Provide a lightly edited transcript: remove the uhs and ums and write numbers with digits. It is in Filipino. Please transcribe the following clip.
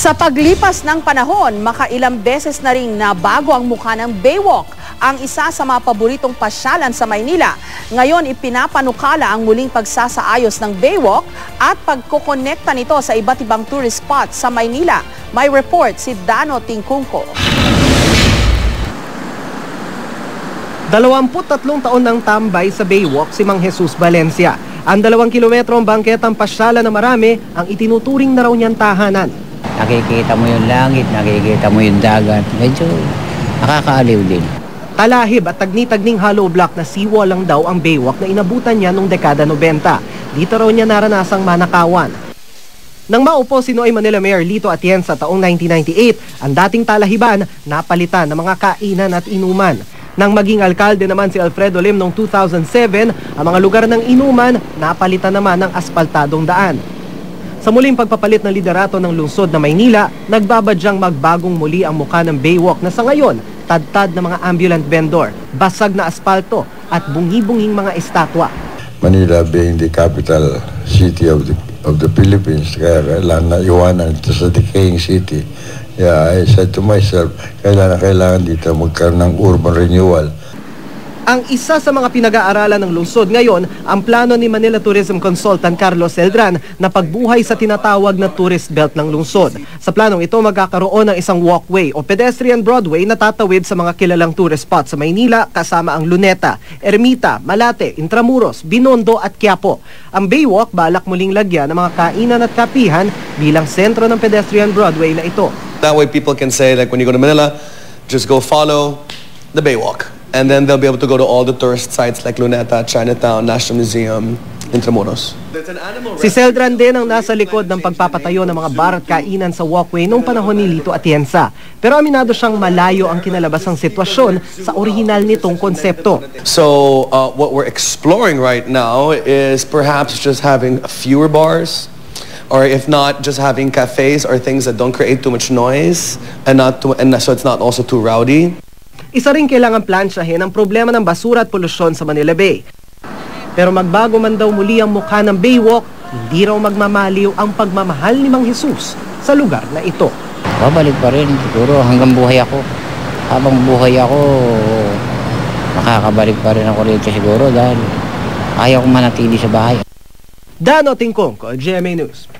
Sa paglipas ng panahon, makailang beses na ring nabago ang mukha ng Baywalk, ang isa sa mga paboritong pasyalan sa Maynila. Ngayon, ipinapanukala ang muling pagsasaayos ng Baywalk at pagkokonekta nito sa iba't ibang tourist spots sa Maynila. May report si Dano Tingkungko. 23 taon ng tambay sa Baywalk si Mang Jesus Valencia. Ang 2 kilometrong bangketang pasyalan na marami ang itinuturing na raw niyang tahanan. Nakikita mo yung langit, nakikita mo yung dagat. Medyo nakakaaliw din. Talahib at tagni-tagning hollow block na seawall lang daw ang Baywalk na inabutan niya noong dekada 90. Dito raw niya naranasang manakawan. Nang maupo si Noy Manila Mayor Lito Atienza taong 1998, ang dating talahiban napalitan ng mga kainan at inuman. Nang maging alkalde naman si Alfredo Lim noong 2007, ang mga lugar ng inuman napalitan naman ng aspaltadong daan. Sa muling pagpapalit ng liderato ng lungsod na Maynila, nagbabadyang magbagong muli ang mukha ng Baywalk na sa ngayon, tad-tad na mga ambulant vendor, basag na aspalto at bungi-bunging mga estatwa. Manila being the capital city of the Philippines, kaya kailangan na iwanan ito sa decaying city. Yeah, I said to myself, kailangan dito magkaroon ng urban renewal. Ang isa sa mga pinag-aaralan ng lungsod ngayon, ang plano ni Manila Tourism Consultant Carlos Eldran na pagbuhay sa tinatawag na tourist belt ng lungsod. Sa planong ito, magkakaroon ng isang walkway o pedestrian Broadway na tatawid sa mga kilalang tourist spots sa Maynila kasama ang Luneta, Ermita, Malate, Intramuros, Binondo at Quiapo. Ang Baywalk balak muling lagyan ng mga kainan at kapihan bilang sentro ng pedestrian Broadway na ito. That way people can say, like, when you go to Manila, just go follow the Baywalk. And then they'll be able to go to all the tourist sites like Luneta, Chinatown, National Museum, Intramuros. Si Seldran din ang nasa likod ng pagpapatayo ng mga bar at kainan sa walkway noong panahon ni Lito Atienza. Pero aminado siyang malayo ang kinalabasang sitwasyon sa orihinal nitong konsepto. So what we're exploring right now is perhaps just having fewer bars, or if not, just having cafes or things that don't create too much noise and so it's not also too rowdy. Isa rin kailangan plansyahin ang problema ng basura at polusyon sa Manila Bay. Pero magbago man daw muli ang mukha ng Baywalk, hindi raw magmamaliw ang pagmamahal ni Mang Jesus sa lugar na ito. Babalik pa rin siguro hanggang buhay ako. Habang buhay ako, makakabalik pa rin ako rito siguro dahil ayaw kong manatili sa bahay. Dano Tingkungko, GMA News.